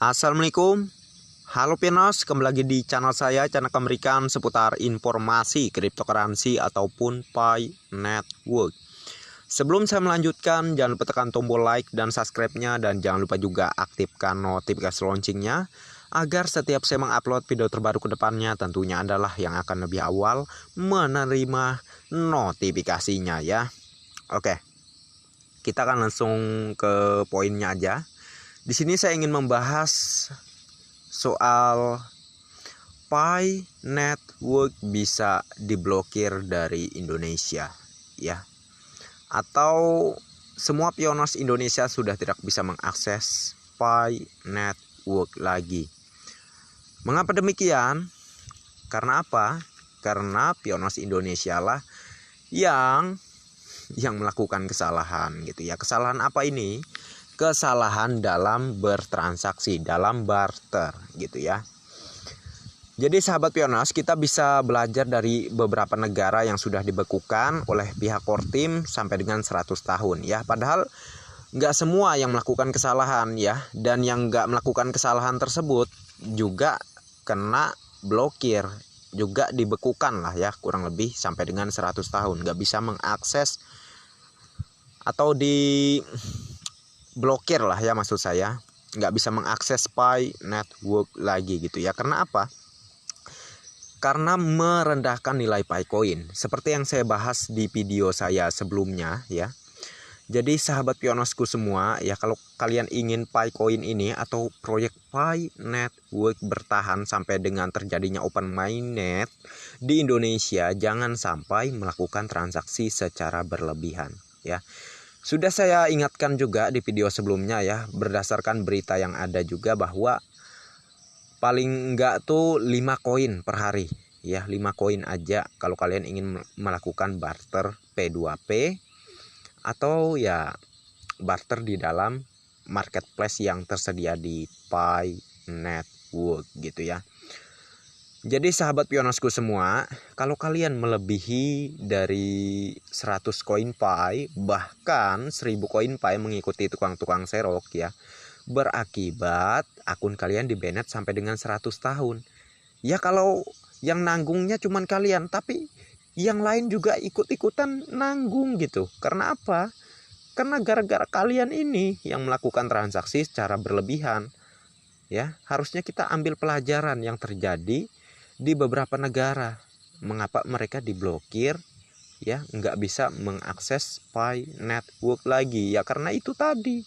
Assalamualaikum. Halo Pianos, kembali lagi di channel saya, channel Amerikan seputar informasi cryptocurrency ataupun Pi Network. Sebelum saya melanjutkan, jangan lupa tekan tombol like dan subscribe-nya, dan jangan lupa juga aktifkan notifikasi launchingnya agar setiap saya mengupload video terbaru ke depannya tentunya adalah yang akan lebih awal menerima notifikasinya ya. Oke, kita akan langsung ke poinnya aja. Di sini saya ingin membahas soal Pi Network bisa diblokir dari Indonesia ya, atau semua Pionos Indonesia sudah tidak bisa mengakses Pi Network lagi. Mengapa demikian? Karena apa? Karena Pionos Indonesia lah yang melakukan kesalahan gitu ya. Kesalahan apa ini? Kesalahan dalam bertransaksi, dalam barter gitu ya. Jadi sahabat Pionos, kita bisa belajar dari beberapa negara yang sudah dibekukan oleh pihak Kortim sampai dengan 100 tahun ya. Padahal nggak semua yang melakukan kesalahan ya, dan yang nggak melakukan kesalahan tersebut juga kena blokir, juga dibekukan lah ya, kurang lebih sampai dengan 100 tahun nggak bisa mengakses atau blokir lah ya, maksud saya nggak bisa mengakses Pi Network lagi gitu ya. Karena apa? Karena merendahkan nilai Pi Coin seperti yang saya bahas di video saya sebelumnya ya. Jadi sahabat Pionosku semua ya, kalau kalian ingin Pi Coin ini atau proyek Pi Network bertahan sampai dengan terjadinya open mainnet di Indonesia, jangan sampai melakukan transaksi secara berlebihan ya. Sudah saya ingatkan juga di video sebelumnya ya, berdasarkan berita yang ada juga bahwa paling enggak tuh 5 koin per hari ya, 5 koin aja kalau kalian ingin melakukan barter P2P atau ya barter di dalam marketplace yang tersedia di Pi Network gitu ya. Jadi sahabat Pionosku semua, kalau kalian melebihi dari 100 koin Pi, bahkan 1000 koin Pi mengikuti tukang-tukang serok ya, berakibat akun kalian di-banned sampai dengan 100 tahun. Ya kalau yang nanggungnya cuman kalian, tapi yang lain juga ikut-ikutan nanggung gitu. Karena apa? Karena gara-gara kalian ini yang melakukan transaksi secara berlebihan. Ya, harusnya kita ambil pelajaran yang terjadi di beberapa negara, mengapa mereka diblokir ya, nggak bisa mengakses Pi Network lagi ya, karena itu tadi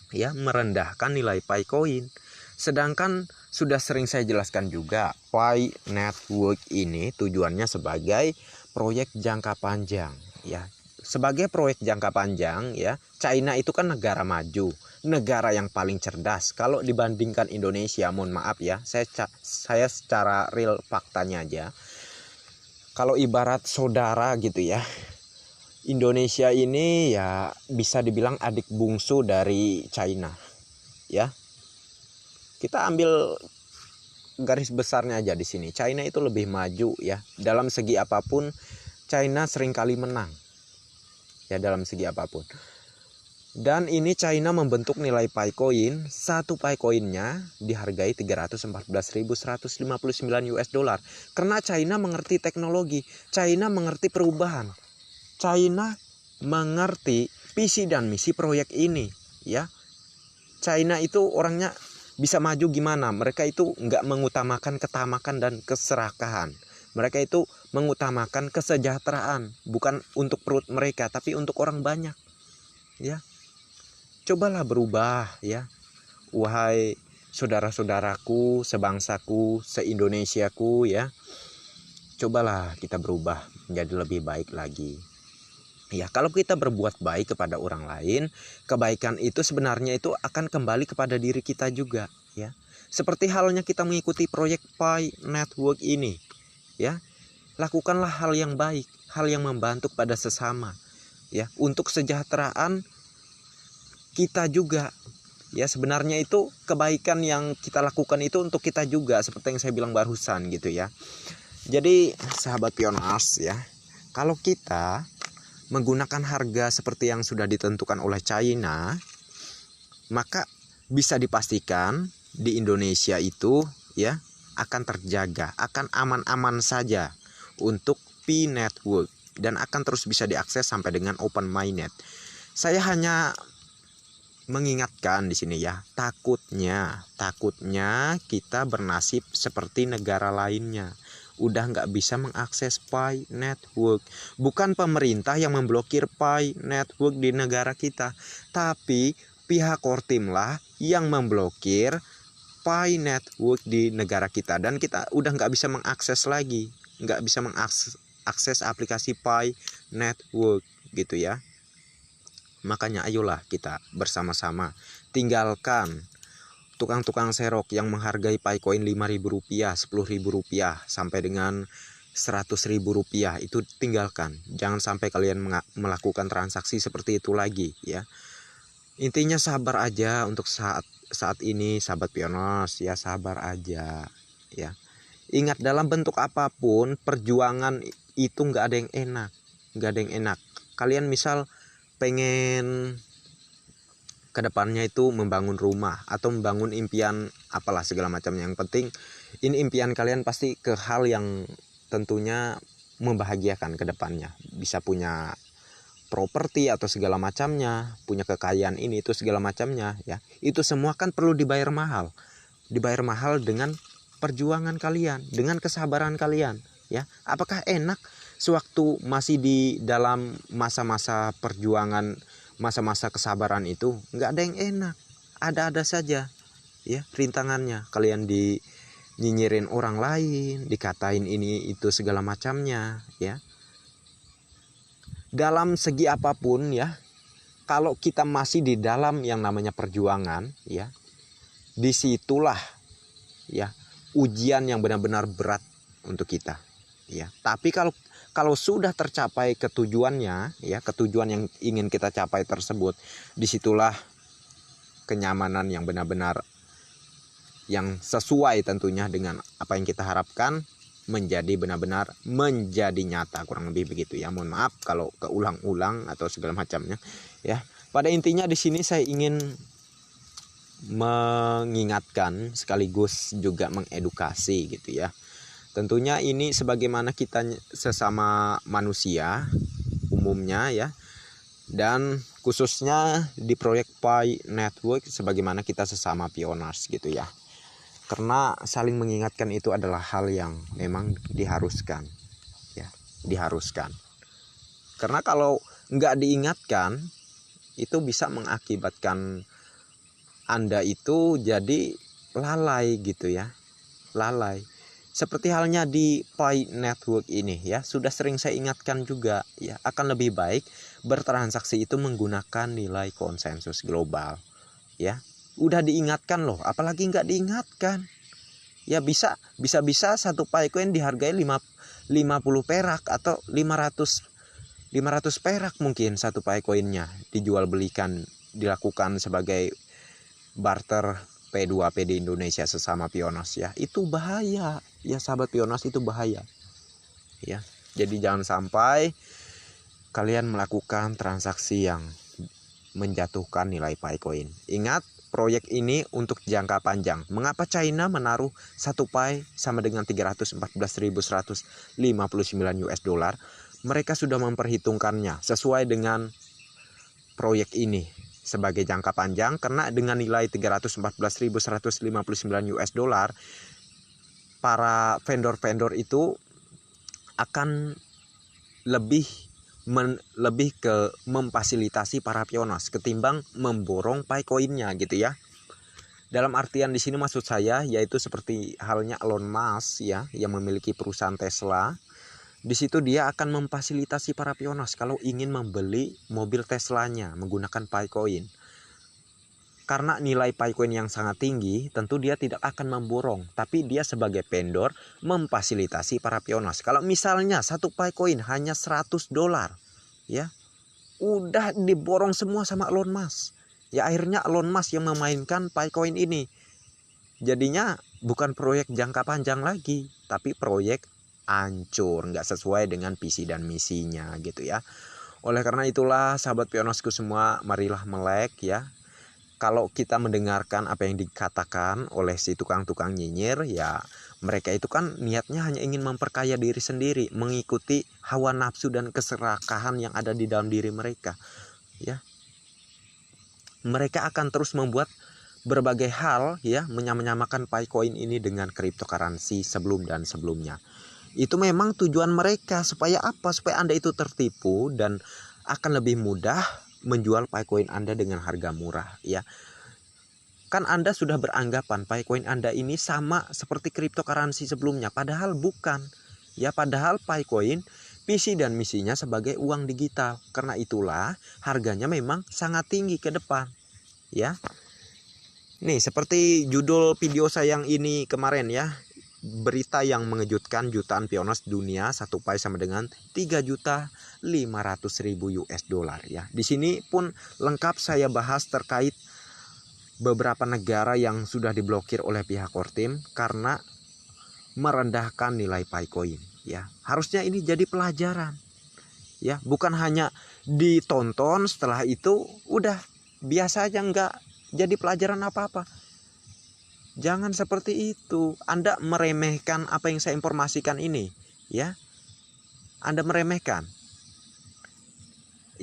ya, merendahkan nilai Pi Coin. Sedangkan sudah sering saya jelaskan juga, Pi Network ini tujuannya sebagai proyek jangka panjang ya. Sebagai proyek jangka panjang ya, China itu kan negara maju, negara yang paling cerdas kalau dibandingkan Indonesia. Mohon maaf ya, saya secara real faktanya aja, kalau ibarat saudara gitu ya, Indonesia ini ya bisa dibilang adik bungsu dari China ya. Kita ambil garis besarnya aja di sini, China itu lebih maju ya dalam segi apapun. China seringkali menang ya dalam segi apapun. Dan ini China membentuk nilai Pi Coin, satu Pi Coinnya dihargai 314.159 US dollar. Karena China mengerti teknologi, China mengerti perubahan, China mengerti visi dan misi proyek ini ya. China itu orangnya bisa maju gimana? Mereka itu nggak mengutamakan ketamakan dan keserakahan. Mereka itu mengutamakan kesejahteraan, bukan untuk perut mereka, tapi untuk orang banyak ya. Cobalah berubah ya, wahai saudara-saudaraku, sebangsaku, se-Indonesiaku ya. Cobalah kita berubah menjadi lebih baik lagi ya. Kalau kita berbuat baik kepada orang lain, kebaikan itu sebenarnya itu akan kembali kepada diri kita juga ya. Seperti halnya kita mengikuti proyek Pi Network ini ya, lakukanlah hal yang baik, hal yang membantu pada sesama ya, untuk kesejahteraan kita juga ya. Sebenarnya itu kebaikan yang kita lakukan itu untuk kita juga, seperti yang saya bilang barusan gitu ya. Jadi sahabat Pionos ya, kalau kita menggunakan harga seperti yang sudah ditentukan oleh China, maka bisa dipastikan di Indonesia itu ya akan terjaga, akan aman-aman saja untuk Pi Network dan akan terus bisa diakses sampai dengan Open Mainnet. Saya hanya mengingatkan di sini ya, takutnya kita bernasib seperti negara lainnya, udah nggak bisa mengakses Pi Network. Bukan pemerintah yang memblokir Pi Network di negara kita, tapi pihak Kortim lah yang memblokir Pi Network di negara kita, dan kita udah nggak bisa mengakses lagi, nggak bisa mengakses aplikasi Pi Network gitu ya. Makanya ayolah kita bersama-sama tinggalkan tukang-tukang serok yang menghargai Picoin Rp5.000, Rp10.000 sampai dengan Rp100.000, itu tinggalkan. Jangan sampai kalian melakukan transaksi seperti itu lagi ya. Intinya sabar aja untuk saat ini, sahabat Pionos ya, sabar aja ya. Ingat, dalam bentuk apapun perjuangan itu nggak ada yang enak, Kalian misal pengen kedepannya itu membangun rumah atau membangun impian apalah segala macamnya, yang penting ini impian kalian pasti ke hal yang tentunya membahagiakan kedepannya, bisa punya properti atau segala macamnya, punya kekayaan ini itu segala macamnya ya. Itu semua kan perlu dibayar mahal dengan perjuangan kalian, dengan kesabaran kalian ya. Apakah enak sewaktu masih di dalam masa-masa perjuangan, masa-masa kesabaran itu? Nggak ada yang enak, ada-ada saja ya rintangannya. Kalian dinyinyirin orang lain, dikatain ini itu segala macamnya ya. Dalam segi apapun ya, kalau kita masih di dalam yang namanya perjuangan ya, disitulah ya ujian yang benar-benar berat untuk kita ya. Tapi kalau sudah tercapai ketujuannya ya, ketujuan yang ingin kita capai tersebut, disitulah kenyamanan yang benar-benar yang sesuai tentunya dengan apa yang kita harapkan menjadi benar-benar menjadi nyata, kurang lebih begitu ya. Mohon maaf kalau keulang-ulang atau segala macamnya ya. Pada intinya di sini saya ingin mengingatkan sekaligus juga mengedukasi gitu ya. Tentunya ini sebagaimana kita sesama manusia umumnya ya, dan khususnya di proyek Pi Network sebagaimana kita sesama pioners gitu ya. Karena saling mengingatkan itu adalah hal yang memang diharuskan ya, diharuskan. Karena kalau nggak diingatkan itu bisa mengakibatkan Anda itu jadi lalai gitu ya, lalai. Seperti halnya di Pi Network ini ya, sudah sering saya ingatkan juga ya, akan lebih baik bertransaksi itu menggunakan nilai konsensus global ya. Udah diingatkan loh, apalagi nggak diingatkan ya. Bisa satu Picoin dihargai 50 perak atau 500 perak mungkin satu Picoinnya dijual belikan, dilakukan sebagai barter P2P di Indonesia sesama pionos ya. Itu bahaya ya sahabat pionos, itu bahaya ya. Jadi jangan sampai kalian melakukan transaksi yang menjatuhkan nilai Picoin. Ingat, proyek ini untuk jangka panjang. Mengapa China menaruh 1 Pi sama dengan 314.159 US dollar? Mereka sudah memperhitungkannya sesuai dengan proyek ini sebagai jangka panjang, karena dengan nilai 314.159 US dollar, para vendor-vendor itu akan lebih ke memfasilitasi para pionos ketimbang memborong Picoinnya gitu ya. Dalam artian di sini maksud saya yaitu seperti halnya Elon Musk ya, yang memiliki perusahaan Tesla. Di situ dia akan memfasilitasi para pionos kalau ingin membeli mobil Teslanya menggunakan Picoin. Karena nilai Picoin yang sangat tinggi, tentu dia tidak akan memborong, tapi dia sebagai vendor memfasilitasi para pionos. Kalau misalnya satu Picoin hanya 100 dolar ya, udah diborong semua sama Elon Musk. Ya akhirnya Elon Musk yang memainkan Picoin ini. Jadinya bukan proyek jangka panjang lagi, tapi proyek hancur, nggak sesuai dengan visi dan misinya gitu ya. Oleh karena itulah sahabat pionosku semua, marilah melek ya, kalau kita mendengarkan apa yang dikatakan oleh si tukang-tukang nyinyir, ya mereka itu kan niatnya hanya ingin memperkaya diri sendiri, mengikuti hawa nafsu dan keserakahan yang ada di dalam diri mereka. Ya, mereka akan terus membuat berbagai hal, ya, menyamakan Picoin ini dengan cryptocurrency sebelum dan sebelumnya. Itu memang tujuan mereka, supaya apa? Supaya Anda itu tertipu dan akan lebih mudah menjual Picoin Anda dengan harga murah, ya. Kan Anda sudah beranggapan Picoin Anda ini sama seperti cryptocurrency sebelumnya, padahal bukan. Ya, padahal Picoin visi dan misinya sebagai uang digital. Karena itulah harganya memang sangat tinggi ke depan, ya. Nih, seperti judul video saya yang ini kemarin, ya. Berita yang mengejutkan, jutaan pionos dunia satu Pi sama dengan 3.500.000 US dollar, ya. Di sini pun lengkap saya bahas terkait beberapa negara yang sudah diblokir oleh pihak Kortim karena merendahkan nilai Picoin, ya. Harusnya ini jadi pelajaran, ya, bukan hanya ditonton setelah itu udah biasa aja, nggak jadi pelajaran apa-apa. Jangan seperti itu. Anda meremehkan apa yang saya informasikan ini, ya. Anda meremehkan.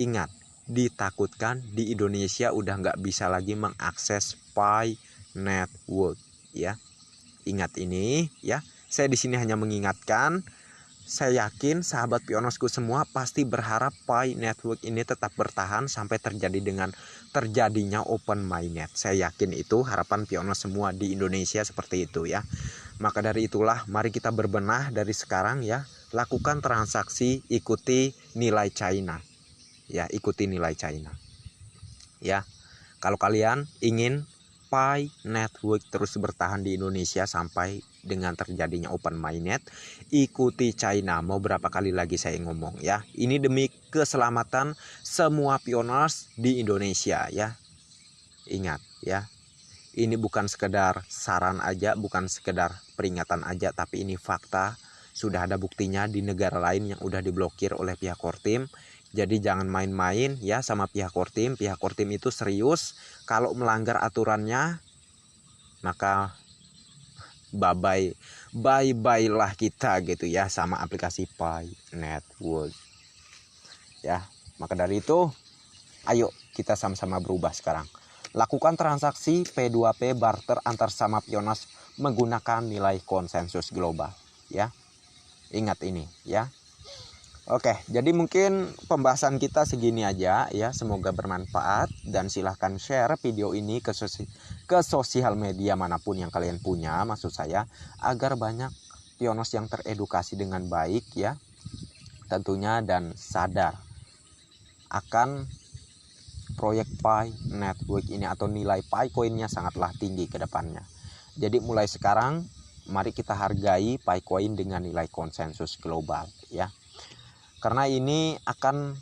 Ingat, ditakutkan di Indonesia udah nggak bisa lagi mengakses Pi Network, ya. Ingat ini, ya. Saya di sini hanya mengingatkan. Saya yakin sahabat pionosku semua pasti berharap Pi Network ini tetap bertahan sampai terjadinya open mainnet. Saya yakin itu harapan pionos semua di Indonesia seperti itu, ya. Maka dari itulah mari kita berbenah dari sekarang, ya. Lakukan transaksi, ikuti nilai China. Ya, ikuti nilai China. Ya. Kalau kalian ingin Pi Network terus bertahan di Indonesia sampai dengan terjadinya open mainnet, ikuti China. Mau berapa kali lagi saya ngomong, ya. Ini demi keselamatan semua pioners di Indonesia, ya. Ingat, ya. Ini bukan sekedar saran aja, bukan sekedar peringatan aja, tapi ini fakta. Sudah ada buktinya di negara lain yang udah diblokir oleh pihak Kortim. Jadi jangan main-main, ya, sama pihak Kortim. Pihak Kortim itu serius. Kalau melanggar aturannya, maka bye lah kita gitu, ya, sama aplikasi Pi Network, ya. Maka dari itu, ayo kita sama-sama berubah sekarang. Lakukan transaksi P2P barter antar sama pionos menggunakan nilai konsensus global, ya. Ingat ini, ya. Oke, jadi mungkin pembahasan kita segini aja, ya. Semoga bermanfaat dan silahkan share video ini ke sosial media manapun yang kalian punya, maksud saya, agar banyak pionos yang teredukasi dengan baik, ya, tentunya, dan sadar akan proyek Pi Network ini atau nilai Picoin-nya sangatlah tinggi ke depannya. Jadi mulai sekarang mari kita hargai Picoin dengan nilai konsensus global, ya. Karena ini akan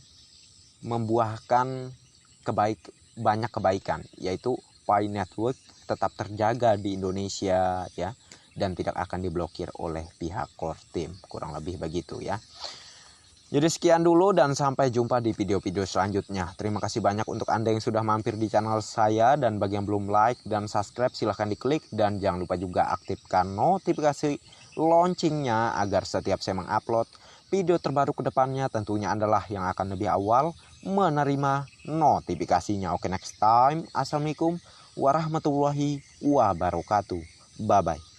membuahkan banyak kebaikan, yaitu Pi Network tetap terjaga di Indonesia, ya, dan tidak akan diblokir oleh pihak Kortim. Kurang lebih begitu, ya. Jadi sekian dulu dan sampai jumpa di video-video selanjutnya. Terima kasih banyak untuk Anda yang sudah mampir di channel saya, dan bagi yang belum like dan subscribe silahkan diklik, dan jangan lupa juga aktifkan notifikasi loncengnya agar setiap saya mengupload video terbaru ke depannya tentunya adalah yang akan lebih awal menerima notifikasinya. Oke, next time. Assalamualaikum warahmatullahi wabarakatuh. Bye-bye.